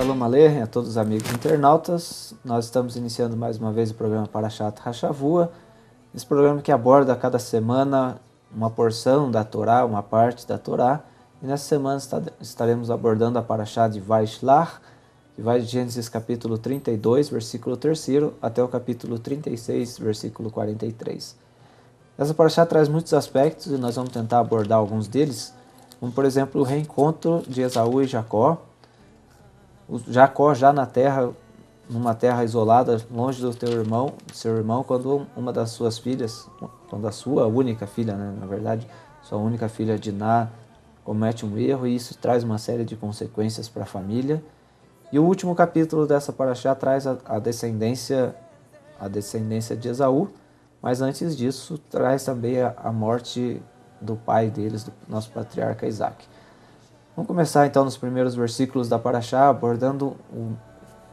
Shalom Aleichem a todos os amigos internautas. Nós estamos iniciando mais uma vez o programa Parashat Hashavua. Esse programa que aborda a cada semana uma porção da Torá, uma parte da Torá. E nessa semana estaremos abordando a Parashat de Vaishlach, que vai de Gênesis capítulo 32, versículo 3, até o capítulo 36, versículo 43. Essa Parashat traz muitos aspectos e nós vamos tentar abordar alguns deles, como por exemplo o reencontro de Esaú e Jacó. Jacó já na terra, numa terra isolada, longe do seu irmão, quando uma das suas filhas, quando a sua única filha, na verdade, sua única filha Diná, comete um erro, e isso traz uma série de consequências para a família. E o último capítulo dessa Parashá traz a descendência de Esaú, mas antes disso traz também a morte do pai deles, do nosso patriarca Isaac. Vamos começar então nos primeiros versículos da Parashá, abordando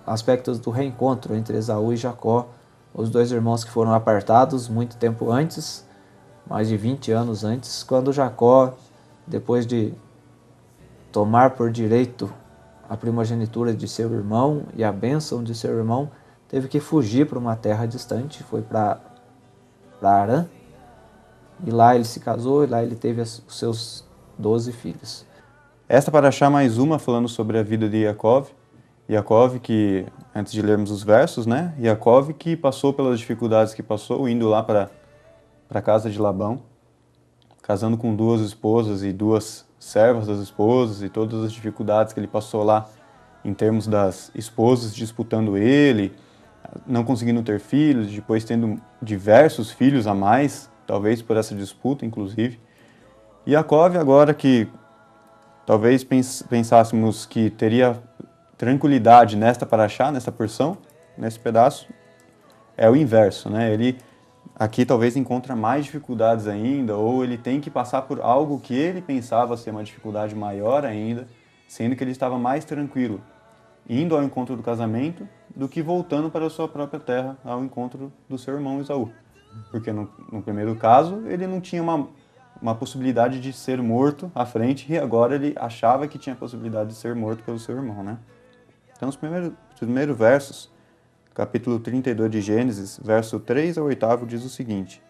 aspectos do reencontro entre Esaú e Jacó, os dois irmãos que foram apartados muito tempo antes, mais de 20 anos antes, quando Jacó, depois de tomar por direito a primogenitura de seu irmão e a bênção de seu irmão, teve que fugir para uma terra distante, foi para Harã, e lá ele se casou, e lá ele teve os seus 12 filhos. Esta Parashá mais uma falando sobre a vida de Yaakov. Yaakov que, antes de lermos os versos, Yaakov que passou pelas dificuldades que passou, indo lá para a casa de Labão, casando com 2 esposas e 2 servas das esposas, e todas as dificuldades que ele passou lá em termos das esposas disputando ele, não conseguindo ter filhos, depois tendo diversos filhos a mais, talvez por essa disputa, inclusive. E Yaakov agora que talvez pensássemos que teria tranquilidade nesta Parashá, nesta porção, nesse pedaço, é o inverso, Ele aqui talvez encontra mais dificuldades ainda, ou ele tem que passar por algo que ele pensava ser uma dificuldade maior ainda, sendo que ele estava mais tranquilo, indo ao encontro do casamento, do que voltando para a sua própria terra, ao encontro do seu irmão Esaú. Porque no primeiro caso, ele não tinha uma possibilidade de ser morto à frente, e agora ele achava que tinha a possibilidade de ser morto pelo seu irmão, Então, os primeiros versos, capítulo 32 de Gênesis, verso 3 ao 8, diz o seguinte: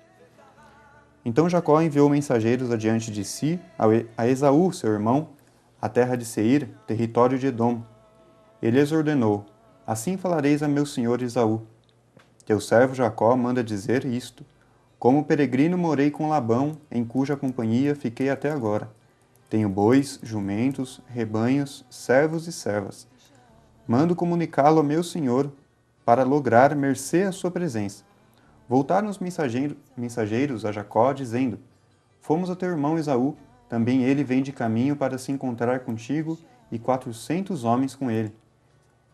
Então Jacó enviou mensageiros adiante de si a Esaú, seu irmão, à terra de Seir, território de Edom. Ele lhes ordenou: Assim falareis a meu senhor Esaú. Teu servo Jacó manda dizer isto: Como peregrino morei com Labão, em cuja companhia fiquei até agora. Tenho bois, jumentos, rebanhos, servos e servas. Mando comunicá-lo a meu senhor, para lograr mercê à sua presença. Voltaram os mensageiros a Jacó, dizendo: Fomos a teu irmão Esaú, também ele vem de caminho para se encontrar contigo, e 400 homens com ele.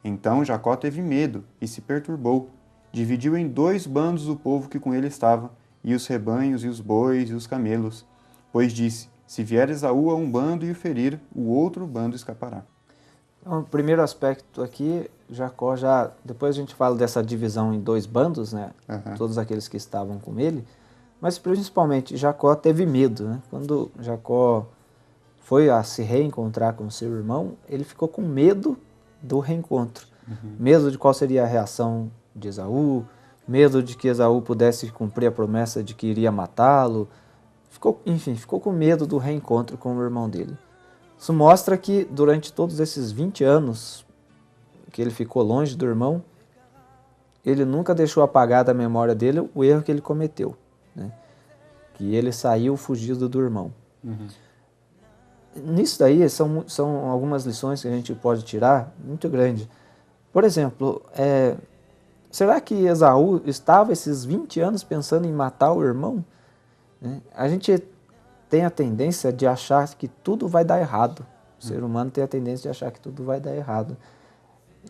Então Jacó teve medo e se perturbou. Dividiu em 2 bandos o povo que com ele estava, e os rebanhos, e os bois, e os camelos. Pois disse: Se vier Esaú a um bando e o ferir, o outro bando escapará. Então, o primeiro aspecto aqui, Jacó já, depois a gente fala dessa divisão em 2 bandos, Todos aqueles que estavam com ele, mas principalmente Jacó teve medo, Quando Jacó foi a se reencontrar com seu irmão, ele ficou com medo do reencontro. Medo de qual seria a reação de Esaú, medo de que Esaú pudesse cumprir a promessa de que iria matá-lo. Ficou com medo do reencontro com o irmão dele. Isso mostra que durante todos esses 20 anos que ele ficou longe do irmão, ele nunca deixou apagar da memória dele o erro que ele cometeu, que ele saiu fugido do irmão. Nisso daí são algumas lições que a gente pode tirar muito grande. Por exemplo, será que Esaú estava esses 20 anos pensando em matar o irmão? A gente tem a tendência de achar que tudo vai dar errado. O ser humano tem a tendência de achar que tudo vai dar errado.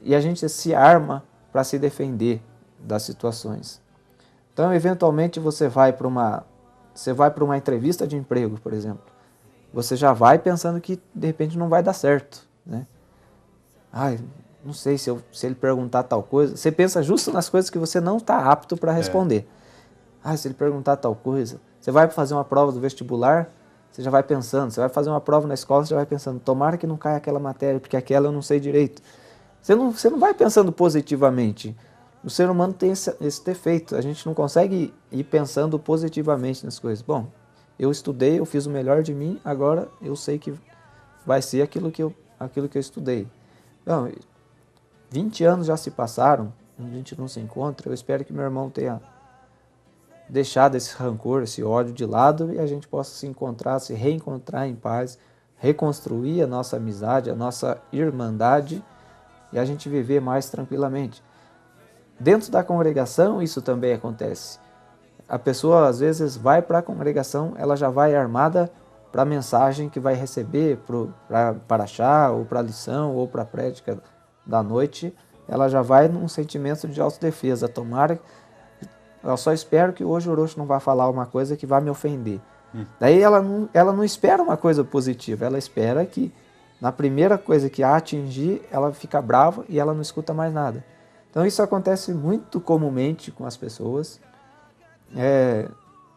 E a gente se arma para se defender das situações. Então, eventualmente, você vai para uma entrevista de emprego, por exemplo. Você já vai pensando que, de repente, não vai dar certo, não sei se ele perguntar tal coisa. Você pensa justo nas coisas que você não está apto para responder. Se ele perguntar tal coisa. Você vai fazer uma prova do vestibular, você já vai pensando. Você vai fazer uma prova na escola, você já vai pensando, tomara que não caia aquela matéria, porque aquela eu não sei direito. Você não vai pensando positivamente. O ser humano tem esse defeito. A gente não consegue ir pensando positivamente nas coisas. Bom, eu estudei, eu fiz o melhor de mim, agora eu sei que vai ser aquilo que eu estudei. Então, 20 anos já se passaram, a gente não se encontra. Eu espero que meu irmão tenha deixado esse rancor, esse ódio de lado e a gente possa se encontrar, se reencontrar em paz, reconstruir a nossa amizade, a nossa irmandade e a gente viver mais tranquilamente. Dentro da congregação isso também acontece. A pessoa às vezes vai para a congregação, ela já vai armada para a mensagem que vai receber, para paraxá, ou para a lição, ou para a prédica da noite, ela já vai num sentimento de autodefesa. Tomara, eu só espero que hoje o Orochi não vá falar uma coisa que vai me ofender. Daí ela não espera uma coisa positiva, ela espera que na primeira coisa que a atingir, ela fica brava e ela não escuta mais nada. Então isso acontece muito comumente com as pessoas.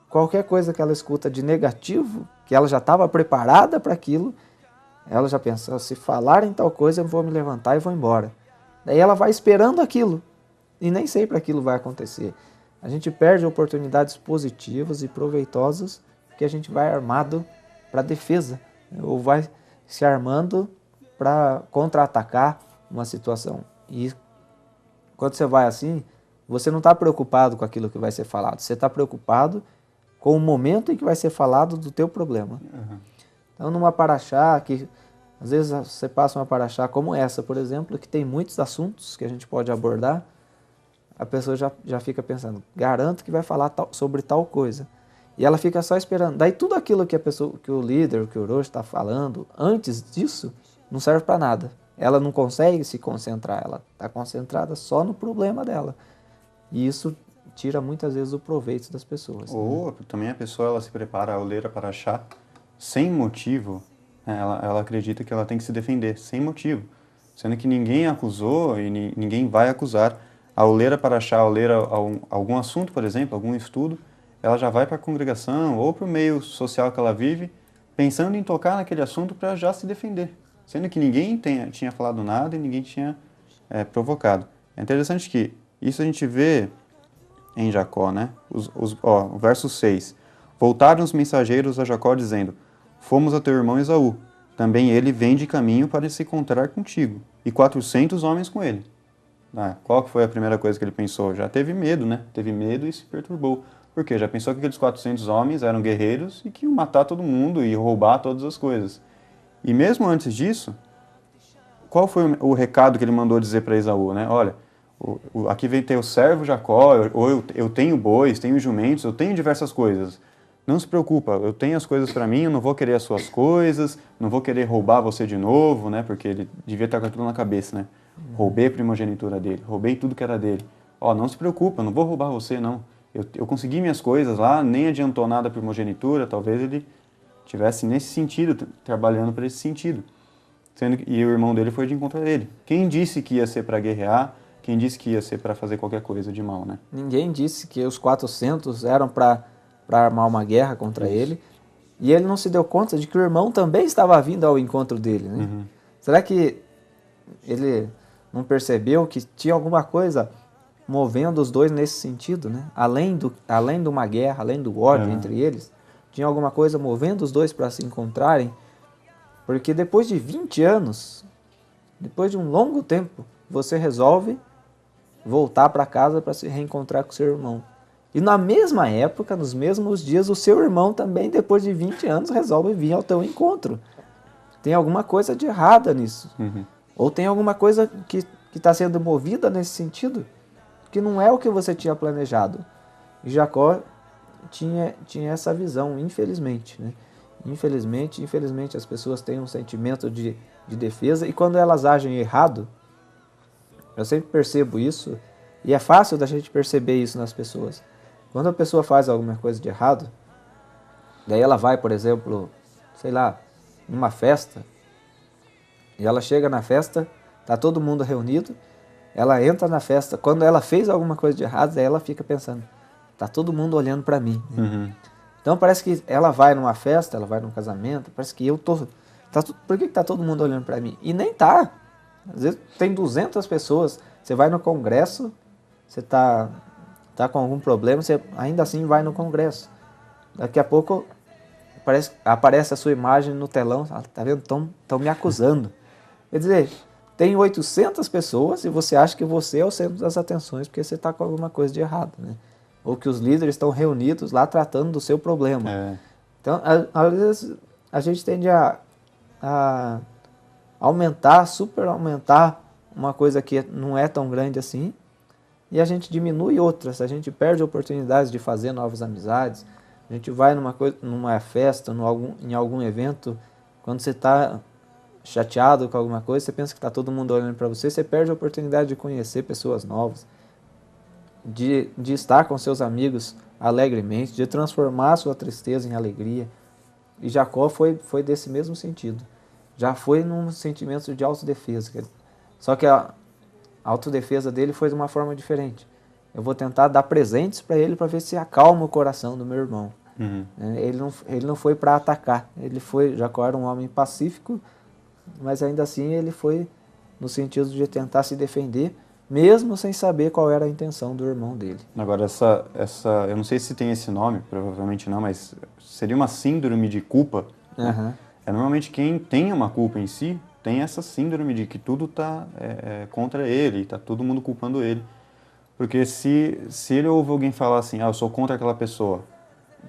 Qualquer coisa que ela escuta de negativo, que ela já estava preparada para aquilo, ela já pensa, se falarem tal coisa eu vou me levantar e vou embora. Daí ela vai esperando aquilo e nem sempre aquilo vai acontecer. A gente perde oportunidades positivas e proveitosas porque a gente vai armado para defesa, ou vai se armando para contra-atacar uma situação. E quando você vai assim, você não está preocupado com aquilo que vai ser falado, você está preocupado com o momento em que vai ser falado do teu problema. Então, numa paraxá, que às vezes você passa uma paraxá como essa, por exemplo, que tem muitos assuntos que a gente pode abordar, a pessoa já fica pensando, garanto que vai falar sobre tal coisa. E ela fica só esperando. Daí tudo aquilo que que o líder, que o Orochi está falando, antes disso, não serve para nada. Ela não consegue se concentrar, ela está concentrada só no problema dela. E isso tira muitas vezes o proveito das pessoas. Ou também a pessoa ela se prepara ao ler a paraxá sem motivo, né? Ela acredita que ela tem que se defender sem motivo, sendo que ninguém acusou e ninguém vai acusar. Ao ler a paraxá, ao ler algum assunto, por exemplo, algum estudo, ela já vai para a congregação ou para o meio social que ela vive, pensando em tocar naquele assunto para já se defender, sendo que ninguém tinha falado nada e ninguém tinha provocado. É interessante que isso a gente vê em Jacó, né? O verso 6. Voltaram os mensageiros a Jacó dizendo, fomos a teu irmão Esaú, também ele vem de caminho para se encontrar contigo, e 400 homens com ele. Qual que foi a primeira coisa que ele pensou? Já teve medo, né? Teve medo e se perturbou. Por quê? Já pensou que aqueles 400 homens eram guerreiros e que iam matar todo mundo e roubar todas as coisas. E mesmo antes disso, qual foi o recado que ele mandou dizer para Esaú, né? Olha, aqui vem ter o servo Jacó, ou eu tenho bois, tenho jumentos, eu tenho diversas coisas. Não se preocupa, eu tenho as coisas para mim, eu não vou querer as suas coisas, não vou querer roubar você de novo, né? Porque ele devia estar com aquilo na cabeça, né? Roubei a primogenitura dele, roubei tudo que era dele. Não se preocupa, não vou roubar você, não. Eu consegui minhas coisas lá, nem adiantou nada a primogenitura, talvez ele tivesse nesse sentido, trabalhando para esse sentido. E o irmão dele foi de encontro a ele. Quem disse que ia ser para guerrear? Quem disse que ia ser para fazer qualquer coisa de mal, né? Ninguém disse que os 400 eram para armar uma guerra contra ele. E ele não se deu conta de que o irmão também estava vindo ao encontro dele, né? Será que ele não percebeu que tinha alguma coisa movendo os dois nesse sentido, né? Além de uma guerra, além do ódio entre eles, tinha alguma coisa movendo os dois para se encontrarem? Porque depois de 20 anos, depois de um longo tempo, você resolve voltar para casa para se reencontrar com seu irmão. E na mesma época, nos mesmos dias, o seu irmão também, depois de 20 anos, resolve vir ao teu encontro. Tem alguma coisa de errada nisso. Ou tem alguma coisa que está sendo movida nesse sentido, que não é o que você tinha planejado. E Jacó tinha essa visão, infelizmente, né? Infelizmente as pessoas têm um sentimento de defesa e quando elas agem errado, eu sempre percebo isso e é fácil da gente perceber isso nas pessoas. Quando a pessoa faz alguma coisa de errado, daí ela vai, por exemplo, sei lá, numa festa, e ela chega na festa, tá todo mundo reunido, ela entra na festa, quando ela fez alguma coisa de errado, daí ela fica pensando, tá todo mundo olhando para mim. Então parece que ela vai numa festa, ela vai num casamento, parece que eu tô... por que tá todo mundo olhando para mim? E nem tá. Às vezes tem 200 pessoas, você vai no congresso, você tá com algum problema, você ainda assim vai no congresso. Daqui a pouco aparece a sua imagem no telão, tá vendo? Estão me acusando. Quer dizer, tem 800 pessoas e você acha que você é o centro das atenções porque você está com alguma coisa de errado, né? Ou que os líderes estão reunidos lá tratando do seu problema. Então, às vezes, a gente tende a super aumentar uma coisa que não é tão grande assim, e a gente diminui outras, a gente perde oportunidades de fazer novas amizades, a gente vai numa festa, em algum evento, quando você está chateado com alguma coisa, você pensa que está todo mundo olhando para você, você perde a oportunidade de conhecer pessoas novas, de estar com seus amigos alegremente, de transformar a sua tristeza em alegria. E Jacó foi desse mesmo sentido. Já foi num sentimento de autodefesa. Só que a autodefesa dele foi de uma forma diferente. Eu vou tentar dar presentes para ele para ver se acalma o coração do meu irmão. Ele não foi para atacar. Jacó era um homem pacífico, mas ainda assim ele foi no sentido de tentar se defender, mesmo sem saber qual era a intenção do irmão dele. Agora, eu não sei se tem esse nome, provavelmente não, mas seria uma síndrome de culpa. Né? Normalmente quem tem uma culpa em si, tem essa síndrome de que tudo está contra ele, está todo mundo culpando ele. Porque se ele ouve alguém falar assim, eu sou contra aquela pessoa,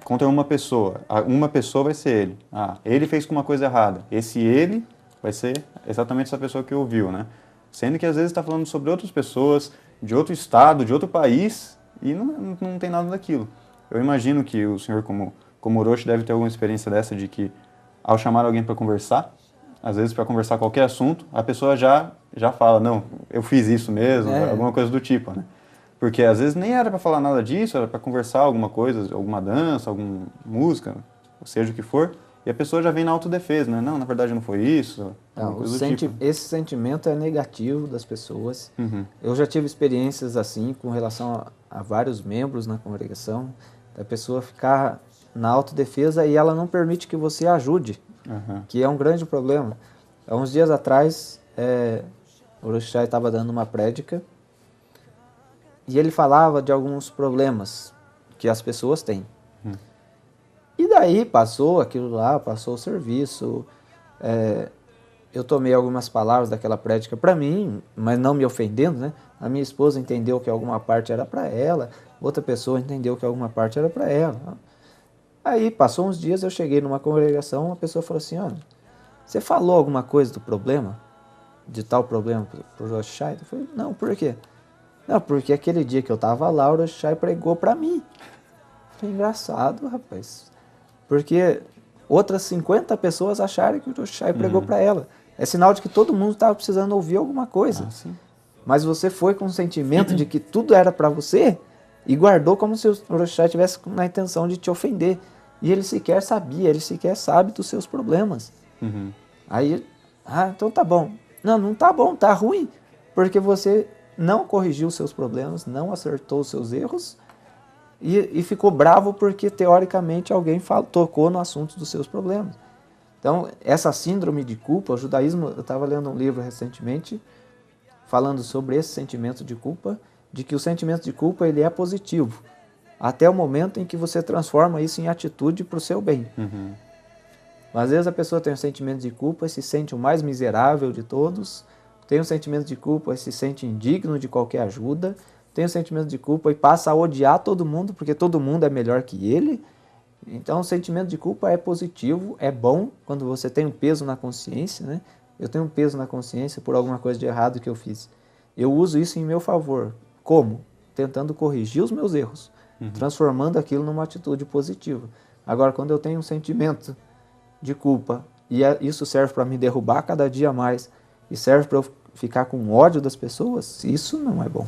contra uma pessoa vai ser ele. Ele fez uma coisa errada. Esse ele vai ser exatamente essa pessoa que ouviu, né? Sendo que às vezes está falando sobre outras pessoas, de outro estado, de outro país, e não tem nada daquilo. Eu imagino que o senhor, como Orochi, deve ter alguma experiência dessa, de que ao chamar alguém para conversar, às vezes para conversar qualquer assunto, a pessoa já fala, não, eu fiz isso mesmo, alguma coisa do tipo, né? Porque às vezes nem era para falar nada disso, era para conversar alguma coisa, alguma dança, alguma música, seja o que for, e a pessoa já vem na autodefesa, né? Não, na verdade não foi isso. Esse sentimento é negativo das pessoas. Eu já tive experiências assim com relação a vários membros na congregação, da pessoa ficar na autodefesa e ela não permite que você ajude, que é um grande problema. Há uns dias atrás, o Orochi estava dando uma prédica e ele falava de alguns problemas que as pessoas têm. E daí passou aquilo lá, passou o serviço, eu tomei algumas palavras daquela prédica para mim, mas não me ofendendo, né? A minha esposa entendeu que alguma parte era para ela, outra pessoa entendeu que alguma parte era para ela. Aí passou uns dias, eu cheguei numa congregação, a pessoa falou assim, olha, você falou alguma coisa do problema? De tal problema pro Orochi? Eu falei, não, por quê? Não, porque aquele dia que eu tava lá, o Orochi pregou para mim. Foi engraçado, rapaz. Porque outras 50 pessoas acharam que o Orochi pregou para ela. É sinal de que todo mundo estava precisando ouvir alguma coisa. Mas você foi com o sentimento de que tudo era para você e guardou como se o Orochi tivesse na intenção de te ofender. E ele sequer sabia, ele sequer sabe dos seus problemas. Aí, então tá bom. Não tá bom, tá ruim. Porque você não corrigiu os seus problemas, não acertou os seus erros e ficou bravo porque, teoricamente, alguém tocou no assunto dos seus problemas. Então, essa síndrome de culpa, o judaísmo, eu estava lendo um livro recentemente falando sobre esse sentimento de culpa, de que o sentimento de culpa ele é positivo, até o momento em que você transforma isso em atitude para o seu bem. Às vezes a pessoa tem um sentimento de culpa e se sente o mais miserável de todos, tem um sentimento de culpa e se sente indigno de qualquer ajuda, tem um sentimento de culpa e passa a odiar todo mundo porque todo mundo é melhor que ele. Então o sentimento de culpa é positivo, é bom quando você tem um peso na consciência, né? Eu tenho um peso na consciência por alguma coisa de errado que eu fiz. Eu uso isso em meu favor. Como? Tentando corrigir os meus erros, transformando aquilo numa atitude positiva. Agora, quando eu tenho um sentimento de culpa e isso serve para me derrubar cada dia mais e serve para eu ficar com ódio das pessoas, isso não é bom.